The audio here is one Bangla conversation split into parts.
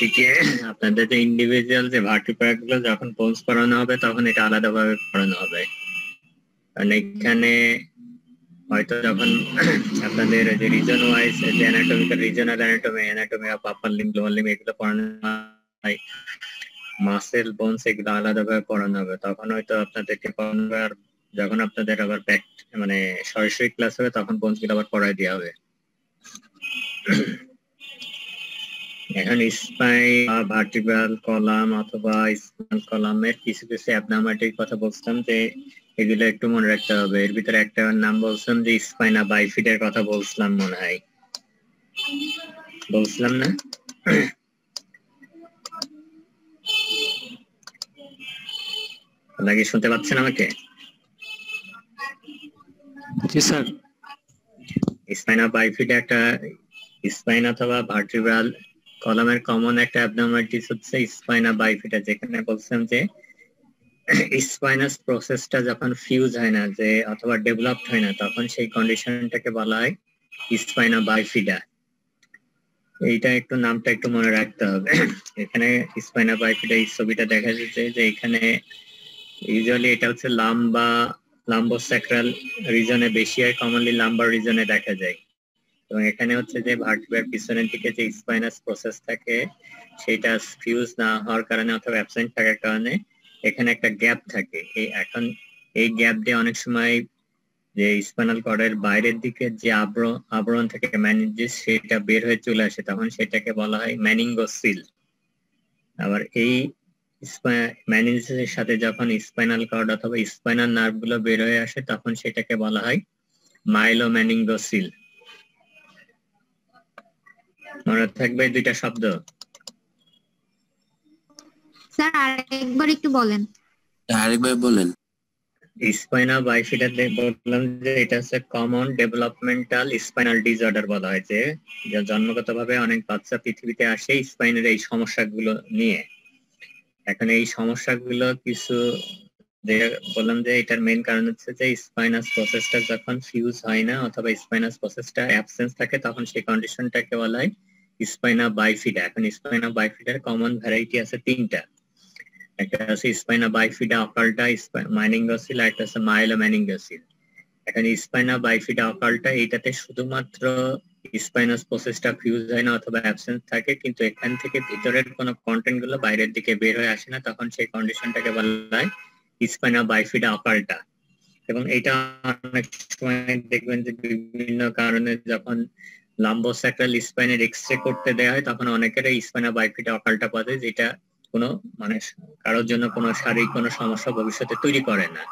দিকে আপনাদের যে ইন্ডিভিজুয়াল যে ভার্টিব্রা গুলো যখন বোনস করানো হবে তখন এটা আলাদাভাবে করানো হবে, কারণ এখানে হয়তো যখন আপনাদের যে রিজন ওয়াইজ যে anatomical regional anatomy of upper limb lower limb এগুলো পড়ানো হয়, মাসেল বোনস এগুলো আলাদাভাবে পড়ানো হবে, তখন হয়তো আপনাদেরকে যখন আপনাদের আবার ব্যাক মানে সরাসরি ক্লাস হবে তখন বোনস গুলো আবার পড়াই দেওয়া হবে। এখন স্পাইন ভার্টিব্রাল কলাম অথবা স্পাইনাল কলামের কিছু কিছু অ্যাবনর্মালিটির কথা বলছিলাম যে এগুলো একটু মনে রাখতে হবে। এর ভিতরে একটা নাম বলছিলাম যে স্পাইনা বাইফিডের কথা বলছিলাম, মনে হয় বলছিলাম না? নাকি শুনতে পাচ্ছেন আমাকে? জি স্যার। স্পাইনা বাইফিডে একটা স্পাইন অথবা ভার্টিব্রাল কলামের কমন একটা অ্যাবনর্মালিটি হচ্ছে স্পাইনা বাইফিডা, যেখানে বলছিলাম যে স্পাইনাস প্রসেসটা যখন ফিউজ হয় না যে অথবা ডেভেলপড হয় না তখন সেই কন্ডিশনটাকে বলা হয় স্পাইনা বাইফিডা। এইটা একটু নামটা একটু মনে রাখতে হবে। এখানে স্পাইনা বাইফিডা এই ছবিটা দেখা যাচ্ছে যে এখানে ইউজুয়ালি এটা হচ্ছে লাম্বোস্যাক্রাল রিজনে বেশি হয়, কমনলি লাম্বার রিজনে দেখা যায়। এবং এখানে হচ্ছে যে ভার্টিব্রার পিছনের দিকে যে স্পাইনাস প্রসেস থাকে সেটা ফিউজ না হওয়ার কারণে অথবা অ্যাবসেন্ট থাকার কারণে এখানে একটা গ্যাপ থাকে। এখন এই গ্যাপ দিয়ে অনেক সময় যে স্পাইনাল কর্ডের বাইরের দিকে যে আবরণ থেকে ম্যানিঞ্জিস সেটা বের হয়ে চলে আসে, তখন সেটাকে বলা হয় ম্যানিঙ্গোসিল। আবার এই ম্যানিঞ্জিসের সাথে যখন স্পাইনাল কর্ড অথবা স্পাইনাল নার্ভ গুলো বের হয়ে আসে তখন সেটাকে বলা হয় মাইলোম্যানিঙ্গোসিল। মনে থাকবে দুইটা শব্দ? স্যার আরেকবার একটু বলেন। আরেকবার বলেন। স্পাইনা বাইফিডা বললাম যে এটা হচ্ছে কমন ডেভেলপমেন্টাল স্পাইনাল ডিসঅর্ডার বলা হয়, যে জন্মগতভাবে অনেক বাচ্চা পৃথিবীতে আসে স্পাইনের এই সমস্যাগুলো নিয়ে। এখন এই সমস্যাগুলো কিছু বললাম যে এটার মেইন কারণ হচ্ছে যে স্পাইনাস প্রসেসটা যখন ফিউজ হয় না অথবা স্পাইনাস প্রসেসটা অ্যাবসেন্স থাকে তখন সেই কন্ডিশনটাকে বলা হয় স্পাইনা বাইফিডা। এখন স্পাইনা বাইফিডার কমন ভ্যারাইটি আছে তিনটা, একটা আছে স্পাইনা বাইফিডা অকাল্টা, মাইনিঙ্গোসিল, আর একটা আছে মাইলোম্যানিঙ্গোসিল। এখন স্পাইনা বাইফিডা অকাল্টা এইটাতে শুধুমাত্র স্পাইনাস প্রসেসটা ফিউজ হয় না অথবা অ্যাবসেন্ট থাকে, কিন্তু এখান থেকে ভিতরের কোনো কন্টেন্ট গুলো বাইরের দিকে বের হয়ে আসে না, তখন সেই কন্ডিশনটাকে বলা হয় স্পাইনা বাইফিডা অকাল্টা। এবং এটা অনেক সময় দেখবেন যে বিভিন্ন কারণে যখন লাম্বোস্যাক্রাল স্পাইনের এক্সরে করতে দেওয়া হয় তখন অনেকের স্পাইনা বাইফিডা অকাল্টা পাওয়া যায়, যেটা কোনো মানে কারোর জন্য কোনো শারীরিক কোনো সমস্যা ভবিষ্যতে তৈরি করে না।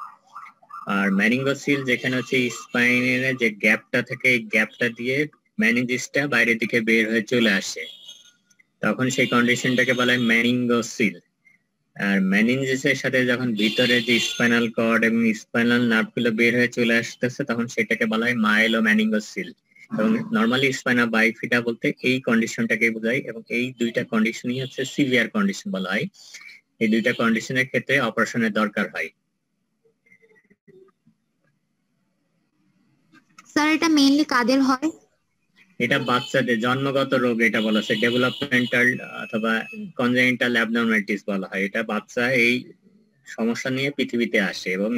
আর ম্যানিঙ্গোসিল যেখানে হচ্ছে স্পাইনের যে গ্যাপটা থেকে এই গ্যাপটা দিয়ে ম্যানিঞ্জিসটা বাইরের দিকে বের হয়ে চলে আসে, তখন সেই কন্ডিশনটাকে বলা হয় ম্যানিঙ্গোসিল। আর ম্যানিঞ্জিসের সাথে যখন ভিতরে যে স্পাইনাল কর্ড এবং স্পাইনাল নার্ভ গুলো বের হয়ে চলে আসতেছে তখন সেটাকে বলা হয় মাইলোম্যানিঙ্গোসিল। এবং নর্মালি স্পাইনা বাইফিডা বলতে এই কন্ডিশনটাকে বোঝায়, এবং এই দুইটা কন্ডিশনই হচ্ছে সিভিয়ার কন্ডিশন বলা হয়। এই দুইটা কন্ডিশনের ক্ষেত্রে অপারেশনের দরকার হয়। স্যার এটা মেইনলি কাদের হয়? এটা বাচ্চাদের জন্মগত রোগ, এটা বলা হয় ডেভেলপমেন্টাল অথবা কনজেনিটাল অ্যাবনর্মালিটিস বলা হয়। এটা বাচ্চা এই সমস্যা নিয়ে পৃথিবীতে আসে, এবং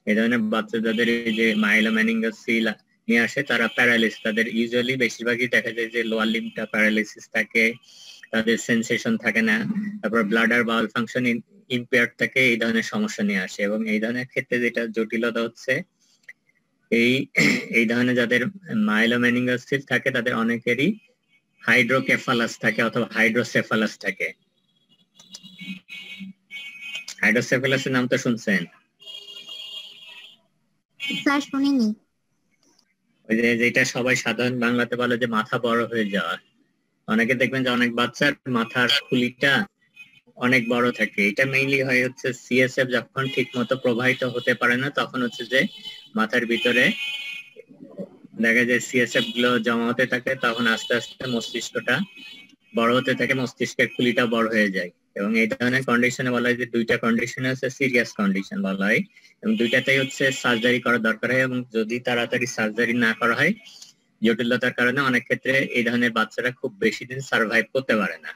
এই ধরনের বাচ্চা যাদের এই যে মাইলোম্যানিঙ্গোসিল নিয়ে আসে তারা প্যারালাইসিস, তাদের ইউজুয়ালি বেশিরভাগই দেখা যায় যে লোয়ার লিম্বটা প্যারালাইসিস থাকে, তাদের সেন্সেশন থাকে না, তারপর ব্লাডার বাউল ফাংশন ইম্পেয়ার্ড থাকে, এই ধরনের সমস্যা নিয়ে আসে। এবং এই ধরনের ক্ষেত্রে যেটা জটিলতা হচ্ছে এই ধরনের যাদের মাইলোম্যানিঙ্গোসিল থাকে তাদের অনেকেরই হাইড্রোকেফালাস থাকে অথবা হাইড্রোসেফালাস থাকে। হাইড্রোসেফালাসের নাম তো শুনছেন? স্যার শুনিনি। ওই যে যেটা সবাই সাধারণ বাংলাতে বলে যে মাথা বড় হয়ে যাওয়া। অনেকে দেখবেন যে অনেক বাচ্চার মাথার খুলিটা অনেক বড় থাকে, এটা মেইনলি হয় হচ্ছে সিএসএফ যখন ঠিক মতো প্রবাহিত হতে পারে না তখন হচ্ছে যে মাথার ভিতরে দেখা যায় সিএসএফ গুলো জমা হতে থাকে, তখন আস্তে আস্তে মস্তিষ্কটা বড় হতে থাকে, মস্তিষ্কের খুলিটা বড় হয়ে যায়। এবং এই ধরনের কন্ডিশনে বলা হয় যে দুইটা কন্ডিশন আছে সিরিয়াস কন্ডিশন বলা হয়, এবং দুইটাতেই হচ্ছে সার্জারি করা দরকার হয়। এবং যদি তাড়াতাড়ি সার্জারি না করা হয় জটিলতার কারণে অনেক ক্ষেত্রে এই ধরনের বাচ্চারা খুব বেশি দিন সার্ভাইভ করতে পারে না।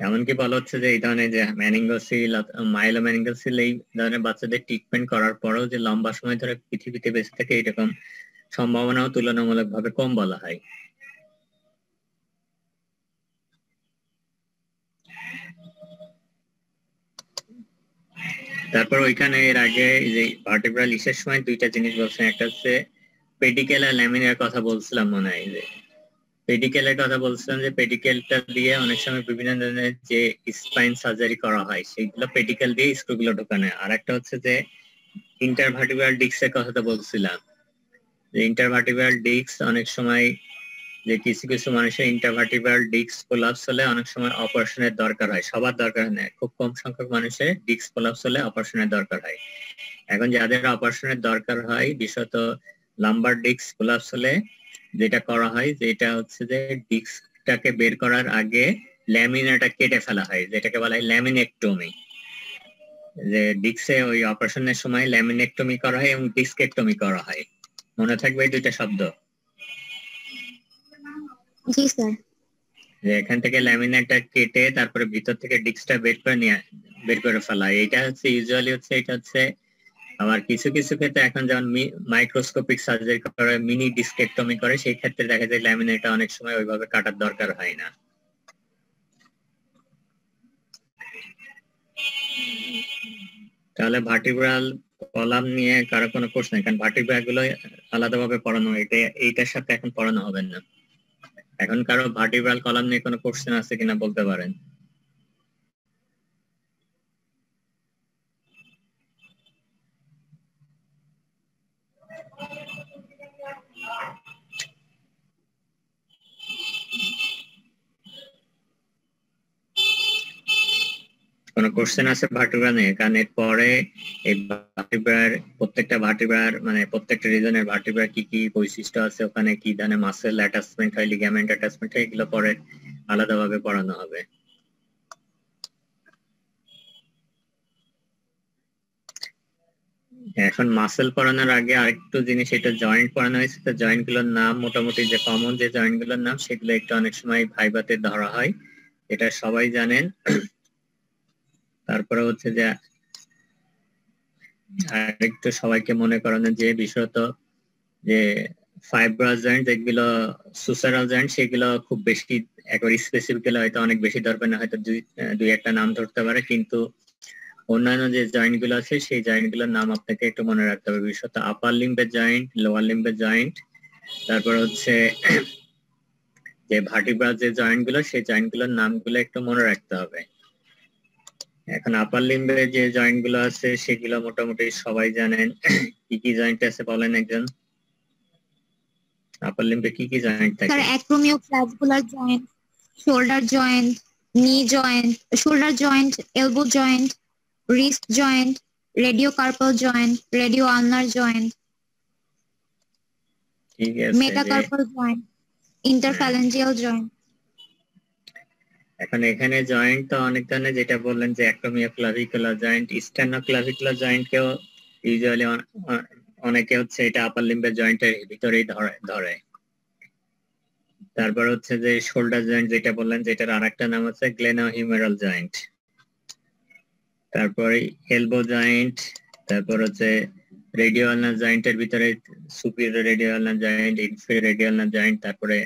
এমনকি বলা হচ্ছে যে এই ধরনের যে ম্যানিঙ্গোসিল মাইলোম্যানিঙ্গোসিল এই ধরনের বাচ্চাদের ট্রিটমেন্ট করার পরেও যে লম্বা সময় ধরে পৃথিবীতে বেঁচে থাকে এরকম সম্ভাবনাও তুলনামূলকভাবে কম বলা হয়। তারপর ওইখানে এর আগে যে ভার্টিব্রাল ইসের সময় দুইটা জিনিস বলছেন, একটা হচ্ছে পেডিকেল আর ল্যামিনার কথা বলছিলাম মনে হয়, যে পেডিকেলের কথা বলছিলাম যে পেডিকেলটা দিয়ে অনেক সময় বিভিন্ন ধরনের যে স্পাইন সার্জারি করা হয় সেইগুলো পেডিকেল দিয়ে স্ক্রুগুলো ঢোকানো হয়। আর একটা হচ্ছে যে ইন্টারভার্টিব্রাল ডিস্কের কথাটা বলছিলাম, যে ইন্টারভার্টিব্রাল ডিস্ক অনেক সময় যে কিছু কিছু মানুষের ইন্টারভার্টিব্রাল ডিস্ক কোলাপস হলে অনেক সময় অপারেশনের দরকার হয়, সবার দরকার হয় না, খুব কম সংখ্যক মানুষের ডিস্ক কোলাপস হলে অপারেশনের দরকার হয়। এখন যাদের অপারেশনের দরকার হয় বিশেষত লাম্বার ডিস্ক কোলাপস হলে যেটা করা হয় যেটা হচ্ছে যে ডিস্কটাকে বের করার আগে ল্যামিনাটা কেটে ফেলা হয়, যেটাকে বলা হয় ল্যামিনেক্টমি। যে ডিস্কে ওই অপারেশনের সময় ল্যামিনেক্টমি করা হয় এবং ডিস্কেক্টমি করা হয়। মনে থাকবে এই দুইটা শব্দ? জি স্যার। যে এখান থেকে ল্যামিনেটটা কেটে তারপরে ভিতর থেকে ডিস্কটা বের করে ফেলা, এটা হচ্ছে ইউজুয়ালি হচ্ছে এটা হচ্ছে। আবার কিছু কিছু ক্ষেত্রে এখন যেমন মাইক্রোস্কোপিক সার্জারি করে মিনি ডিস্কেক্টমি করে, সেই ক্ষেত্রে দেখা যায় ল্যামিনেটটা অনেক সময় ওইভাবে কাটার দরকার হয় না। তাহলে ভার্টিব্রাল কলাম নিয়ে কারো কোনো কোর্স নেই, কারণ ভার্টিব্রা গুলো আলাদাভাবে পড়ানো হয়, এইটার সাথে এখন পড়ানো হবে না। এখন কারো ভার্টিব্রাল কলাম নিয়ে কোনো কোশ্চেন আছে কিনা বলতে পারেন? কোনো কোশ্চেন আছে ভার্টিব্রা নিয়ে? কারণ এর পরে এই ভার্টিব্রার প্রত্যেকটা রিজনের ভার্টিব্রার কি কি বৈশিষ্ট্য আছে, ওখানে কি ধরনের মাসেল অ্যাটাচমেন্ট হয়, লিগামেন্ট অ্যাটাচমেন্ট হয়, এগুলো পরে আলাদাভাবে পড়ানো হবে। এখন মাসেল পড়ানোর আগে আরেকটু জিনিস, এটা জয়েন্ট পড়ানো হয়েছে, তো জয়েন্ট গুলোর নাম মোটামুটি যে কমন যে জয়েন্ট গুলোর নাম সেগুলো একটু অনেক সময় ভাইভাতে ধরা হয়, এটা সবাই জানেন। তারপরে হচ্ছে যে আরেকটু সবাইকে মনে করানো যে বিশেষত যে ফাইব্রাস জয়েন্ট যেগুলো সুসারাল জয়েন্ট সেগুলো খুব বেশি একবার স্পেসিফিক্যালি হয়তো অনেক বেশি ধরবে না, হয়তো দুই একটা নাম ধরতে পারে, কিন্তু অন্যান্য যে জয়েন্ট গুলো আছে সেই জয়েন্ট গুলোর নাম আপনাকে একটু মনে রাখতে হবে, বিশেষত আপার লিম্বের জয়েন্ট, লোয়ার লিম্বের জয়েন্ট, তারপর হচ্ছে যে ভার্টিব্রাল যে জয়েন্ট গুলো সেই জয়েন্ট গুলোর নামগুলো একটু মনে রাখতে হবে। এখন আপার লিম্বে যে জয়েন্ট গুলো আছে সেগুলো মোটামুটি সবাই জানেন। কি কি জয়েন্ট আছে বলেন একজন? আপার লিম্বে কি কি জয়েন্ট থাকে? Sir acromioclavicular joint, shoulder joint, knee joint, shoulder joint, elbow joint, wrist joint, radiocarpal joint, radio ulnar joint, ঠিক আছে, মেটাকার্পাল জয়েন্ট, ইন্টারফ্যালেঞ্জিয়াল জয়েন্ট। এখন এখানে জয়েন্ট তো অনেক ধরনের, যেটা বললেন যে অ্যাক্রোমিওক্লাভিকুলার জয়েন্ট, স্টেনোক্লাভিকুলার জয়েন্ট কেও ইউজুয়ালি অনেকে হচ্ছে এটা আপার লিম্বের জয়েন্টের ভিতরেই ধরে। তারপর হচ্ছে যে শোল্ডার জয়েন্ট যেটা বললেন, যেটার আরেকটা নাম হচ্ছে গ্লেনোহিউমেরাল জয়েন্ট। তারপরে এলবো জয়েন্ট, তারপর হচ্ছে রেডিও আলনার জয়েন্টের ভিতরে superior radio ulnar joint, inferior radio ulnar joint, তারপরে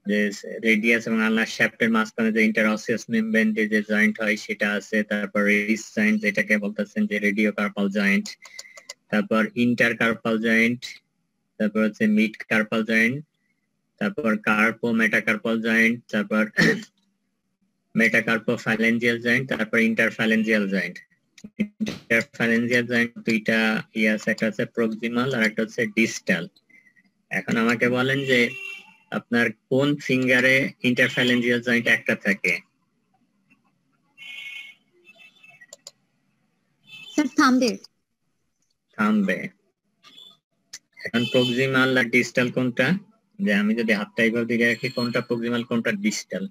যে রেডিয়াস এবং আলনার শ্যাফটের মাঝখানে যে ইন্টারঅসিয়াস মেমব্রেন যে জয়েন্ট হয় সেটা আছে। তারপর রিস্ট জয়েন্ট যেটাকে বলতেছেন যে রেডিও কার্পাল জয়েন্ট, তারপর ইন্টার কার্পাল জয়েন্ট, তারপর হচ্ছে মিড কার্পাল জয়েন্ট, তারপর কার্পো মেটাকার্পাল জয়েন্ট, তারপর মেটাকার্পো ফ্যালেঞ্জিয়াল জয়েন্ট, তারপর ইন্টারফ্যালেঞ্জিয়াল জয়েন্ট। ইন্টারফ্যালেঞ্জিয়াল জয়েন্ট দুইটা আছে, একটা হচ্ছে প্রক্সিমাল আর একটা হচ্ছে ডিস্টাল। এখন আমাকে বলেন যে আপনার কোন ফিঙ্গারে ইন্টারফ্যালেঞ্জিয়াল জয়েন্ট একটা থাকে? স্যার থাম্বে। থাম্বে। এখন প্রক্সিমাল আর ডিস্টাল কোনটা? যে আমি যদি হাতটা এইভাবে দিকে রাখি, কোনটা প্রক্সিমাল কোনটা ডিস্টাল?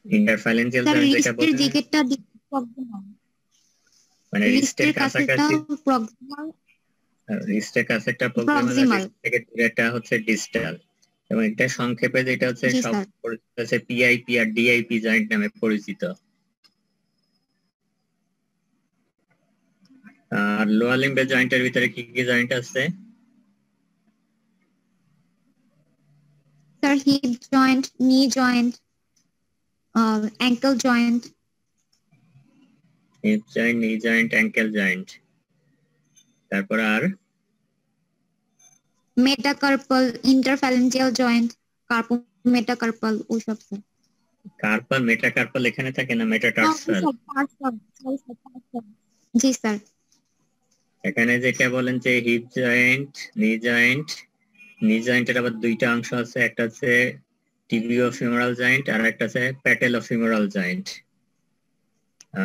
ইন্টারফ্যালেঞ্জিয়াল জয়েন্ট যেটা বলছেন দিকেরটা প্রক্সিমাল, মানে রিস্টের কাছাকাছি, প্রক্সিমাল, রিস্টের কাছেটা প্রক্সিমাল আর রিস্ট থেকে দূরেটা হচ্ছে ডিস্টাল। এবং এটা সংক্ষেপে যেটা হচ্ছে জি সব স্যার। পরিচিত হচ্ছে পিআইপি আর ডিআইপি জয়েন্ট নামে পরিচিত। আর লোয়ার লিম্বের জয়েন্টের ভিতরে কি কি জয়েন্ট আছে? Sir hip joint, knee joint, ankle joint. Hip joint, knee joint, ankle joint. তারপর আর metacarpal, interphalangeal joint, carpo metacarpal ওসব স্যার। কার্পাল, মেটাকার্পাল এখানে থাকে না, মেটাটার্সাল। জি স্যার। এখানে যেটা বলেন যে হিপ জয়েন্ট, নি জয়েন্ট, নি জয়েন্টের আবার দুইটা অংশ আছে, একটা হচ্ছে টিবিও ফিমোরাল জয়েন্ট আর একটা হচ্ছে প্যাটেলো ফিমোরাল জয়েন্ট।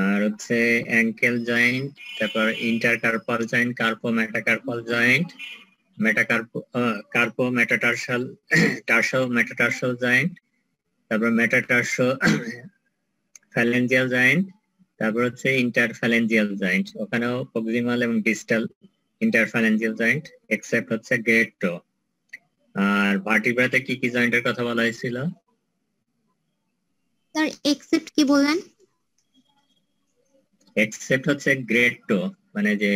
আর হচ্ছে অ্যাঙ্কেল জয়েন্ট, তারপর intercarpal joint, carpo metacarpal joint, carpo metatarsal, tarso metatarsal joint, তারপর মেটাটার্সো ফ্যালেঞ্জিয়াল জয়েন্ট, তারপর হচ্ছে ইন্টারফ্যালেঞ্জিয়াল জয়েন্ট। ওখানেও প্রক্সিমাল এবং ডিস্টাল ইন্টারফ্যালেঞ্জিয়াল জয়েন্ট, এক্সেপ্ট হচ্ছে গ্রেড টো। আর ভার্টিব্রাতে কি কি জয়েন্টের কথা বলা হয়েছিল? স্যার এক্সেপ্ট কি বললেন? এক্সেপ্ট হচ্ছে গ্রেড টো, মানে যে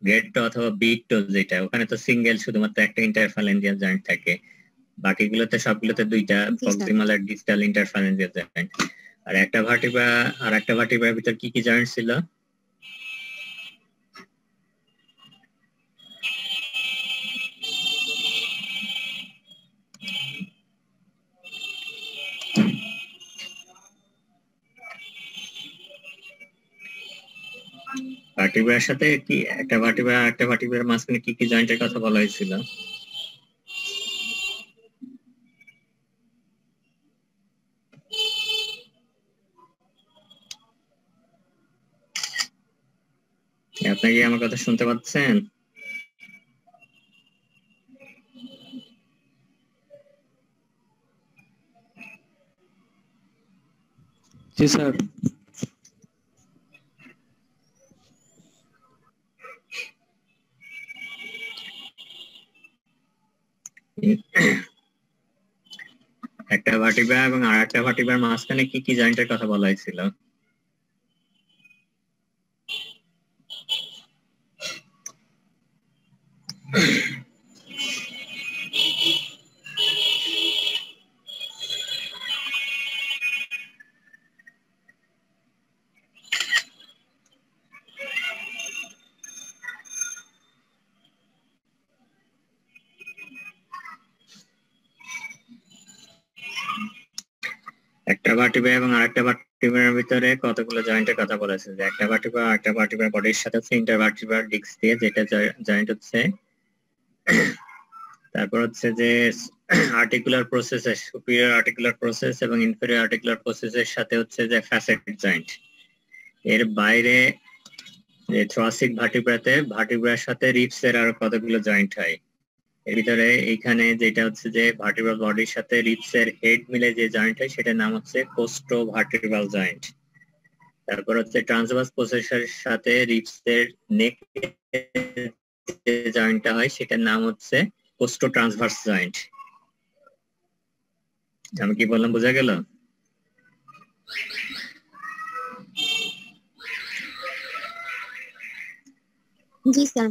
গ্রেড টো অথবা বিট টো যেটা, ওখানে তো সিঙ্গেল শুধুমাত্র একটা ইন্টারফ্যালেঞ্জিয়াল জয়েন্ট থাকে, বাকিগুলোতে সবগুলোতে দুইটা প্রক্সিমাল আর ডিস্টাল ইন্টারফ্যালেঞ্জিয়াল জয়েন্ট। আর একটা ভার্টিব্রা আর একটা ভার্টিব্রার ভিতর কি কি জয়েন্ট ছিল? ভার্টিব্রার সাথে কি একটা ভার্টিব্রা আর একটা ভার্টিব্রার মাঝখানে কি কি জয়েন্টের কথা বলা হয়েছিল? আপনি কি আমার কথা শুনতে পাচ্ছেন? জি স্যার। একটা ভার্টিব্রা এবং আর একটা ভার্টিব্রার মাঝখানে কি কি জয়েন্টের কথা বলা হয়েছিল? একটা ভার্টিব্রা এবং আরেকটা ভার্টিব্রার ভিতরে কতগুলো জয়েন্টের কথা বলেছে? যে একটা ভার্টিব্রা আর একটা ভার্টিব্রার বডির সাথে হচ্ছে ইন্টারভার্টিব্রাল ডিস্ক দিয়ে যেটা জয়েন্ট হচ্ছে। তারপর হচ্ছে যে articular process, superior articular process এবং ইনফেরিয়র আর্টিকুলার প্রসেসের সাথে হচ্ছে যে ফ্যাসেট জয়েন্ট। এর বাইরে যে থ্রাসিক ভার্টিব্রাতে ভার্টিব্রার সাথে রিবসের আর কতগুলো জয়েন্ট হয়? এর ভিতরে এইখানে যেটা হচ্ছে যে ভার্টিব্রাল বডির সাথে রিবসের হেড মিলে যে জয়েন্ট হয় সেটার নাম হচ্ছে কোস্টো ভার্টিব্রাল জয়েন্ট। তারপর হচ্ছে ট্রান্সভার্স প্রসেসের সাথে রিবসের নেক যে জয়েন্টটা হয় সেটার নাম হচ্ছে কোস্টো ট্রান্সভার্স জয়েন্ট। আমি কি বললাম বোঝা গেল? জি স্যার।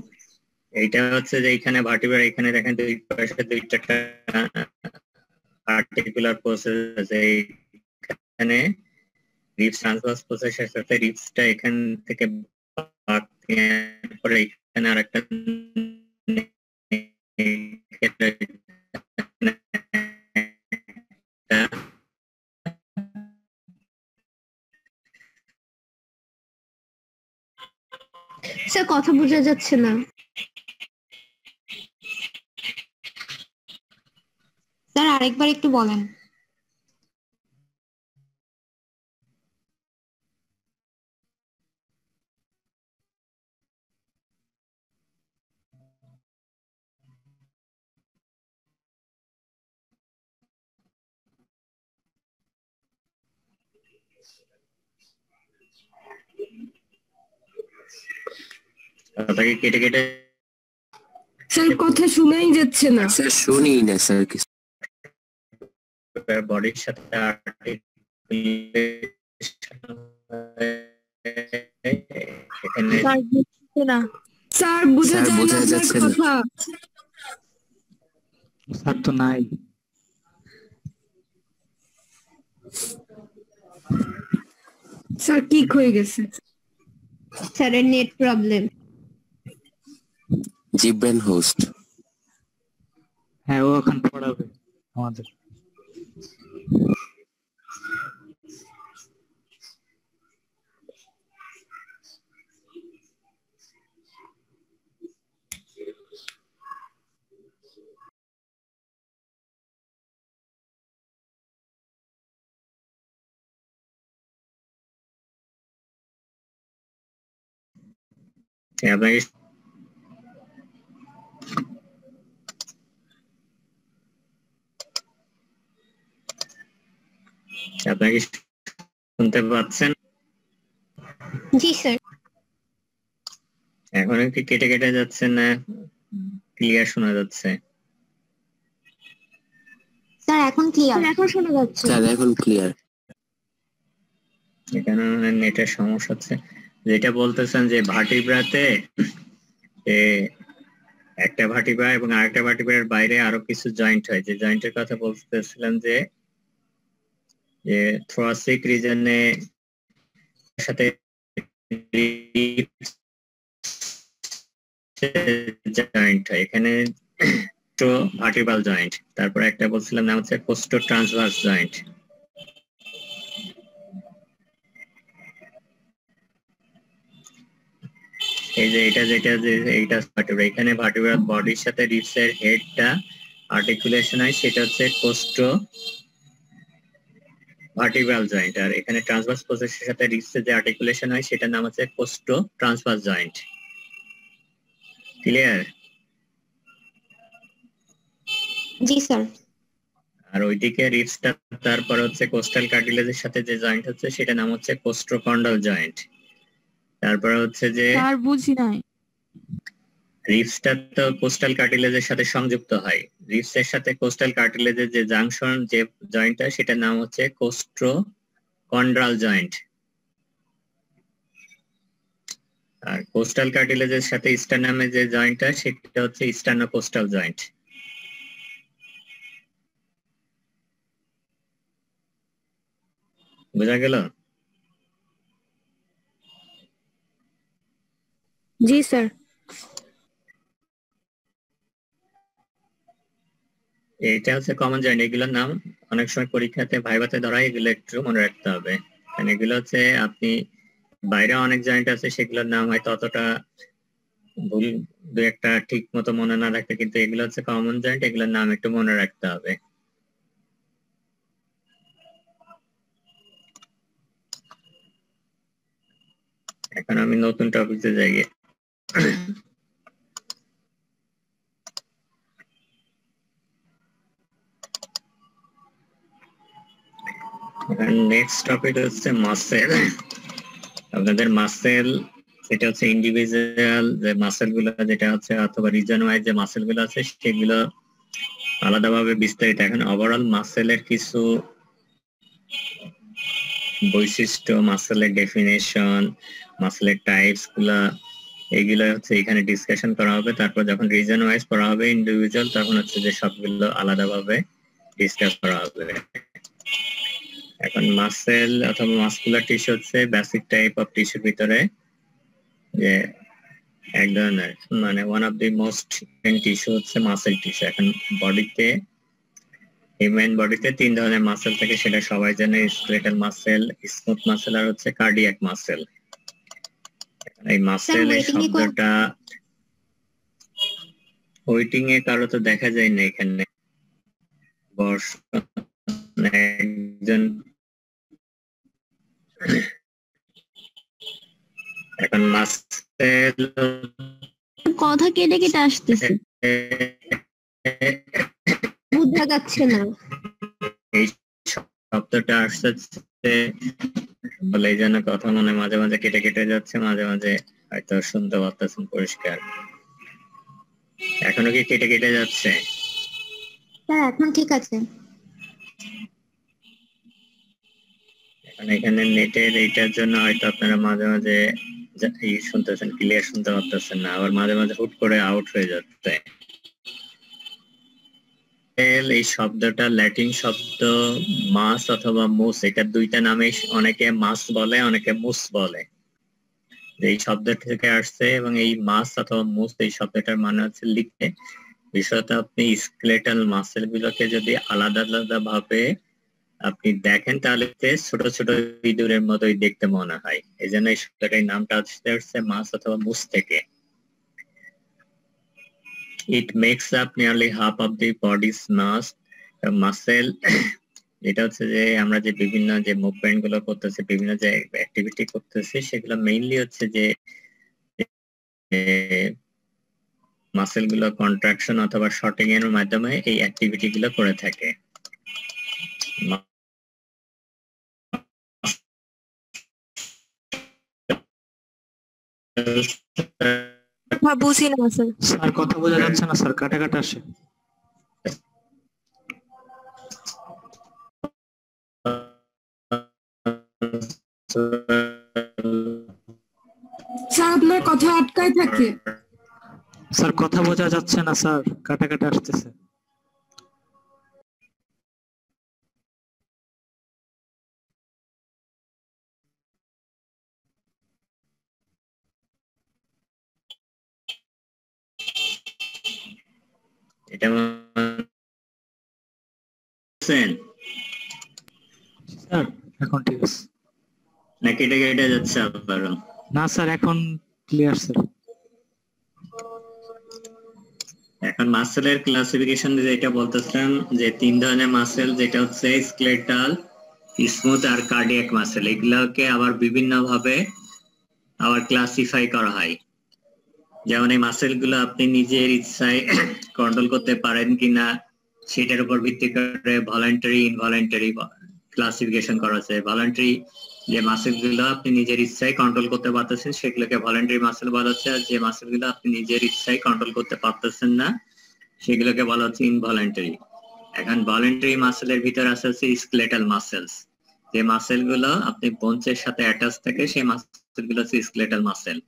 এইটা হচ্ছে যে এখানে ভার্টিব্রার এখানে দেখেন দুই পাশে দুইটা আর্টিকুলার প্রসেস আছে। এখানে রিবস ট্রান্সভার্স প্রসেসের সাথে রিবসটা এখান থেকে পরে এখানে আরেকটা স্যার কথা বোঝা যাচ্ছে না। স্যার আরেকবার একটু বলেন। তাকে কেটে কেটে স্যার কথা শোনাই যাচ্ছে না। স্যার শুনি না স্যার কিছু। বডির সাথে এখানে স্যার বোঝা যাচ্ছে না কথা। স্যার তো নাই। স্যার কি হয়ে গেছে? স্যারের নেট প্রবলেম। জিব্রান হোস্ট। হ্যাঁ, ও এখন পড়াবে আমাদের। আপনাকে আপনাকে শুনতে পাচ্ছেন? জি স্যার। এখন কি কেটে কেটে যাচ্ছে না ক্লিয়ার শোনা যাচ্ছে? স্যার এখন ক্লিয়ার। এখন শোনা যাচ্ছে। স্যার এখন ক্লিয়ার। এখানে নেটের সমস্যা হচ্ছে। যেটা বলতেছেন যে ভার্টিব্রাতে একটা ভার্টিব্রা এবং আরেকটা ভার্টিব্রার বাইরে আরো কিছু জয়েন্ট হয়, যে জয়েন্টের কথা বলতেছিলাম যে থোরাসিক রিজনে সাথে জয়েন্ট হয়, এখানে ভার্টিব্রাল জয়েন্ট। তারপর একটা বলছিলাম নাম হচ্ছে কোস্টো ট্রান্সভার্স জয়েন্ট। এই যে এইটা ভার্টিব্রা, এখানে ভার্টিব্রাল বডির সাথে রিবসের হেডটা আর্টিকুলেশন হয়, সেটা হচ্ছে কোস্টো ভার্টিব্রাল জয়েন্ট। আর এখানে ট্রান্সভার্স প্রসেসের সাথে রিবসের যে আর্টিকুলেশন হয় সেটার নাম হচ্ছে কোস্টো ট্রান্সভার্স জয়েন্ট। ক্লিয়ার? জি স্যার। আর ওইদিকে রিবসটা তারপর হচ্ছে কোস্টাল কার্টিলেজের সাথে যে জয়েন্ট হচ্ছে সেটা নাম হচ্ছে কোস্টোকন্ডাল জয়েন্ট। তারপর হচ্ছে যে স্যার বুঝি নাই। রিবসটা তো কোস্টাল কার্টিলেজের সাথে সংযুক্ত হয়, রিবসের সাথে কোস্টাল কার্টিলেজের যে জাংশন যে জয়েন্টটা সেটার নাম হচ্ছে কোস্টোকন্ড্রাল জয়েন্ট। আর কোস্টাল কার্টিলেজের সাথে স্টার্নামে যে জয়েন্টটা সেটা হচ্ছে স্টার্নোকোস্টাল জয়েন্ট। বোঝা গেল? জি স্যার। এটা হচ্ছে কমন জয়েন্ট। এগুলোর নাম অনেক সময় পরীক্ষাতে ভাইভাতে ধরা হয়, এগুলো একটু মনে রাখতে হবে। কারণ এগুলো হচ্ছে আপনি বাইরে অনেক জয়েন্ট আছে সেগুলোর নাম হয়তো অতটা ভুল, দু একটা ঠিক মতো মনে না রাখতে, কিন্তু এগুলো হচ্ছে কমন জয়েন্ট, এগুলোর নাম একটু মনে রাখতে হবে। এখন আমি নতুন টপিকে যাই। নেক্সট টপিক হচ্ছে মাসেল। আপনাদের মাসেল এটা হচ্ছে ইন্ডিভিজুয়াল যে মাসেল গুলো যেটা হচ্ছে অথবা রিজন ওয়াইজ যে মাসেল গুলো আছে সেগুলো আলাদাভাবে বিস্তারিত। এখন ওভারঅল মাসেলের কিছু বৈশিষ্ট্য, মাসেলের ডেফিনেশন, মাসেলের টাইপস গুলা, এইগুলো হচ্ছে এখানে ডিসকাশন করা হবে। তারপর যখন রিজন ওয়াইজ পড়া হবে ইন্ডিভিজুয়াল, তখন হচ্ছে যে সবগুলো আলাদাভাবে ডিসকাস করা হবে। এখন মাসেল অথবা মাসকুলার টিস্যু হচ্ছে বেসিক টাইপ অফ টিস্যুর ভিতরে যে এক ধরনের, মানে one of the most tissue হচ্ছে মাসেল টিস্যু। এখন বডিতে, হিউম্যান বডিতে তিন ধরনের মাসেল থাকে, সেটা সবাই জানে, স্কেলেটাল মাসেল, স্মুথ মাসেল আর হচ্ছে কার্ডিয়াক মাসেল। এই মাসেলের শব্দটা ওয়েটিং এ কারো তো দেখা যায় না এখানে। একজন এখন মাসেল কথা কেটে কেটে আসতেছে, বোঝা যাচ্ছে না। এই শব্দটা আসছে বলে এই জন্য কথা মনে মাঝে মাঝে কেটে কেটে যাচ্ছে, মাঝে মাঝে হয়তো শুনতে পাচ্ছেন পরিষ্কার। এখনো কি কেটে কেটে যাচ্ছে? স্যার এখন ঠিক আছে। এখানে নেটের এইটার জন্য হয়তো আপনারা মাঝে মাঝে শুনতেছেন, ক্লিয়ার শুনতে পারতেছেন না, আবার মাঝে মাঝে হুট করে আউট হয়ে যাচ্ছে। এই শব্দটা ল্যাটিন শব্দ মাস অথবা মুস, এটা দুইটা নামে অনেকে মাস বলে, অনেকে মুস বলে। এই শব্দ থেকে আসছে এবং এই মাস অথবা মুস এই শব্দটার মানে হচ্ছে লিখতে। বিষয়টা আপনি স্কেলেটাল মাসেল গুলোকে যদি আলাদা আলাদা ভাবে আপনি দেখেন তাহলে ছোট ছোট ইঁদুরের মতোই দেখতে মনে হয়। এই জন্য এই শব্দটার নামটা আসছে মাস অথবা মুস থেকে। It makes up nearly half of the body's mass. Muscle এটা হচ্ছে যে আমরা যে বিভিন্ন যে মুভমেন্ট গুলো করতেছি, বিভিন্ন যে অ্যাক্টিভিটি করতেছি, সেগুলো মেইনলি হচ্ছে যে মাসেল গুলো কন্ট্রাকশন অথবা শর্টিং এর মাধ্যমে এই অ্যাক্টিভিটি গুলো করে থাকে। বুঝি না স্যার। স্যার কথা বোঝা যাচ্ছে না স্যার, কাটা কাটা আসে। স্যার আপনার কথা আটকায় থাকে। স্যার কথা বোঝা যাচ্ছে না স্যার, কাটা কাটা আসতেছে। এটা স্যার এখন ঠিক আছে না? কেটে কেটে যাচ্ছে আবার? না স্যার এখন ক্লিয়ার স্যার। এখন মাসেলের ক্লাসিফিকেশন যেটা বলতেছিলাম যে তিন ধরনের মাসেল, যেটা হচ্ছে স্কেলেটাল, স্মুথ আর কার্ডিয়াক মাসেল। এগুলোকে আবার বিভিন্ন ভাবে আবার ক্লাসিফাই করা হয়। যেমন এই মাসেল গুলো আপনি নিজের ইচ্ছায় কন্ট্রোল করতে পারেন কিনা সেটার উপর ভিত্তি করে ভলান্টারি ইনভলান্টারি ক্লাসিফিকেশন করা আছে। ভলান্টারি যে মাসেল গুলো আপনি নিজের ইচ্ছায় কন্ট্রোল করতে পারতেছেন সেগুলোকে ভলান্টারি মাসেল বলা হচ্ছে, আর যে মাসেল গুলো আপনি নিজের ইচ্ছায় কন্ট্রোল করতে পারতেছেন না সেগুলোকে বলা হচ্ছে ইনভলান্টারি। এখন ভলান্টারি মাসেলের ভিতরে আছে হচ্ছে স্কেলেটাল মাসেলস, যে মাসেল গুলো আপনি বোনসের সাথে অ্যাটাচ থাকে সেই মাসেল গুলো হচ্ছে স্কেলেটাল মাসেল,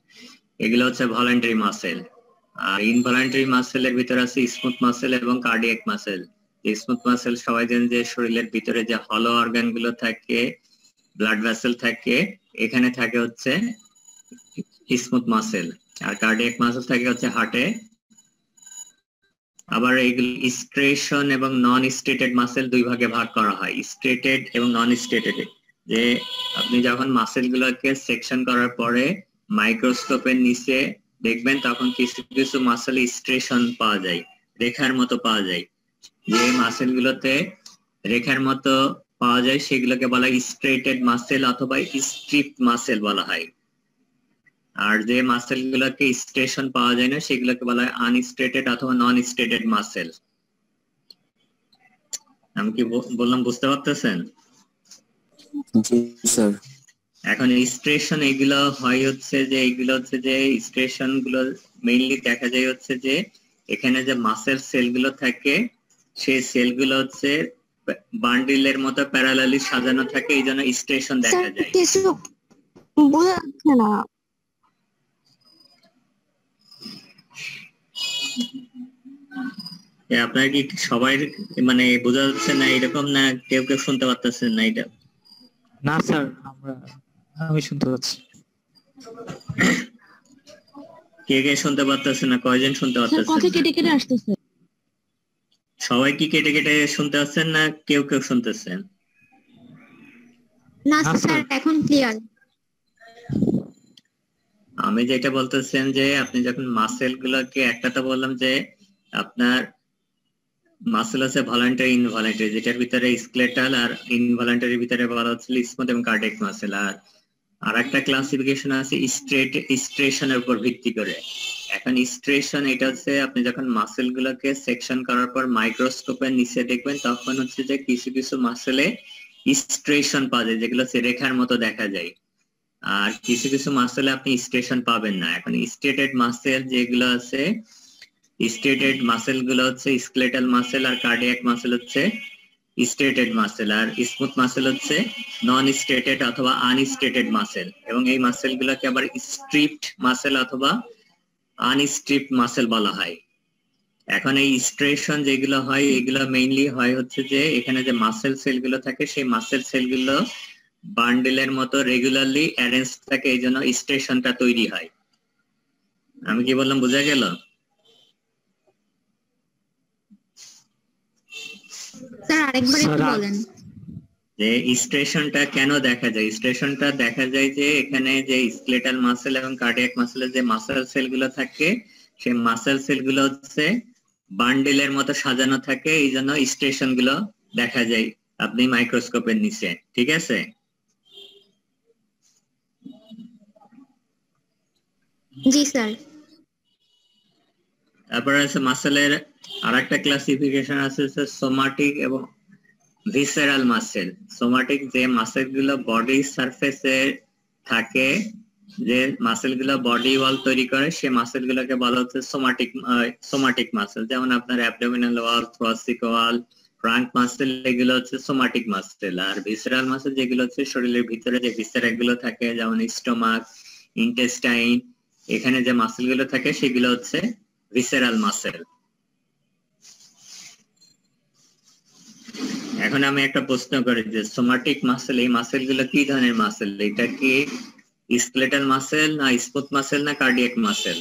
এগুলো হচ্ছে ভলান্টারি মাসেল। আর ইনভলান্টারি মাসেলের ভিতরে আছে স্মুথ মাসেল এবং কার্ডিয়াক মাসেল। স্মুথ মাসেল সবাই জানেন যে শরীরের ভিতরে যে হলো অর্গান গুলো থাকে, ব্লাড ভেসেল থাকে, এখানে থাকে হচ্ছে স্মুথ মাসেল। আর কার্ডিয়াক মাসেল থাকে হচ্ছে হার্টে। আবার এইগুলো স্ট্রেশন এবং নন স্টেটেড মাসেল দুই ভাগে ভাগ করা হয়, স্টেটেড এবং নন স্টেটেড। যে আপনি যখন মাসেল গুলোকে সেকশন করার পরে মাইক্রোস্কোপের নিচে দেখবেন তখন কিছু কিছু মাসেল স্ট্রেশন পাওয়া যায়, রেখার মতো পাওয়া যায়। যে মাসেল গুলোতে রেখার মতো পাওয়া যায় সেগুলোকে বলা হয় স্ট্রেটেড মাসেল অথবা স্ট্রিপড মাসেল বলা হয়। আর যে মাসেল গুলোকে স্ট্রেশন পাওয়া যায় না সেগুলোকে বলা হয় আনস্টেটেড অথবা নন স্টেটেড মাসেল। আমি কি বললাম বুঝতে পারতেছেন? জি স্যার। এখন স্ট্রেশন এগুলো হয় হচ্ছে যে এগুলো হচ্ছে যে স্ট্রেশন গুলো মেইনলি দেখা যায় হচ্ছে যে এখানে যে মাসেল সেল গুলো থাকে সেই সেল গুলো হচ্ছে বান্ডিলের মতো প্যারালালি সাজানো থাকে, এই জন্য স্ট্রেশন দেখা যায়। কিছু বোঝা যাচ্ছে না। আপনার কি সবাই মানে বোঝা যাচ্ছে না এরকম, না কেউ কেউ শুনতে পারতেছেন না? এটা না স্যার আমি শুনতে পাচ্ছি। কে কে শুনতে পারতেছেন না? কয়জন শুনতে পারতেছেন? কথা কেটে কেটে আসতেছে। সবাই কি কেটে কেটে শুনতে পাচ্ছেন না কেউ কেউ শুনতেছেন? না স্যার এখন ক্লিয়ার। আমি যেটা বলতেছেন যে আপনি যখন মাসেল গুলোকে একটা তো বললাম যে আপনার মাসেল আছে ভলান্টারি ইনভলান্টারি, যেটার ভিতরে স্কেলেটাল আর ইনভলান্টারির ভিতরে বলা হচ্ছে স্মুথ এবং কার্ডিয়াক মাসেল। আর একটা ক্লাসিফিকেশন আছে স্ট্রেশনের উপর ভিত্তি করে। এখন স্ট্রেশন এটা হচ্ছে আপনি যখন মাসেল গুলোকে সেকশন করার পর মাইক্রোস্কোপের নিচে দেখবেন তখন হচ্ছে যে কিছু কিছু মাসেলে স্ট্রেশন পাওয়া যায় যেগুলো হচ্ছে রেখার মতো দেখা যায়, আর কিছু কিছু মাসেলে আপনি স্ট্রেশন পাবেন না। এখন স্টেটেড মাসেল যেগুলো আছে, স্টেটেড মাসেল গুলো হচ্ছে স্কেলেটাল মাসেল আর কার্ডিয়াক মাসেল হচ্ছে স্টেটেড মাসেল, আর স্মুথ মাসেল হচ্ছে নন স্টেটেড অথবা আনস্টেটেড মাসেল, এবং এই মাসেল গুলোকে আবার স্ট্রিপড মাসেল অথবা আনস্ট্রিপড মাসেল বলা হয়। এখন এই স্ট্রেশন যেগুলো হয় এগুলো মেইনলি হয় হচ্ছে যে এখানে যে মাসেল সেলগুলো থাকে সেই মাসেল সেলগুলো বান্ডেলের মতো রেগুলারলি অ্যারেঞ্জ থাকে, এই জন্য স্ট্রেশনটা তৈরি হয়। আমি কি বললাম বোঝা গেল? স্যার আরেকবার একটু স্যার, বলেন। যে স্ট্রেশনটা কেন দেখা যায়? স্ট্রেশনটা দেখা যায় যে এখানে যে স্কেলেটাল মাসেল এবং কার্ডিয়াক মাসেলের যে মাসেল সেলগুলো থাকে সেই মাসেল সেলগুলো হচ্ছে বান্ডেলের মতো সাজানো থাকে, এই জন্য স্ট্রেশন গুলো দেখা যায় আপনি মাইক্রোস্কোপের নিচে। ঠিক আছে? জি স্যার। তারপরে আছে মাসেলের আরেকটা ক্লাসিফিকেশন আছে সোমাটিক এবং ভিসেরাল মাসেল। সোমাটিক যে মাসেল গুলো বডি সারফেসে থাকে, যে মাসেল গুলো বডি ওয়াল তৈরি করে, সে মাসেল গুলোকে বলা হচ্ছে সোমাটিক মাসেল। যেমন আপনার অ্যাবডোমিনাল ওয়াল, থোরাসিক ওয়াল, ট্রাঙ্ক মাসেল, এগুলো হচ্ছে সোমাটিক মাসেল। আর ভিসেরাল মাসেল যেগুলো হচ্ছে শরীরের ভিতরে যে ভিসেরা গুলো থাকে, যেমন স্টোমাক, ইন্টেস্টাইন, এখানে যে মাসেল গুলো থাকে সেগুলো হচ্ছে ভিসেরাল মাসেল। এখন আমি একটা প্রশ্ন করি যে সোমাটিক মাসেল, এই মাসেল গুলো কি ধরনের মাসেল? এটা কি স্কেলেটাল মাসেল না স্মুথ মাসেল না cardiac muscle?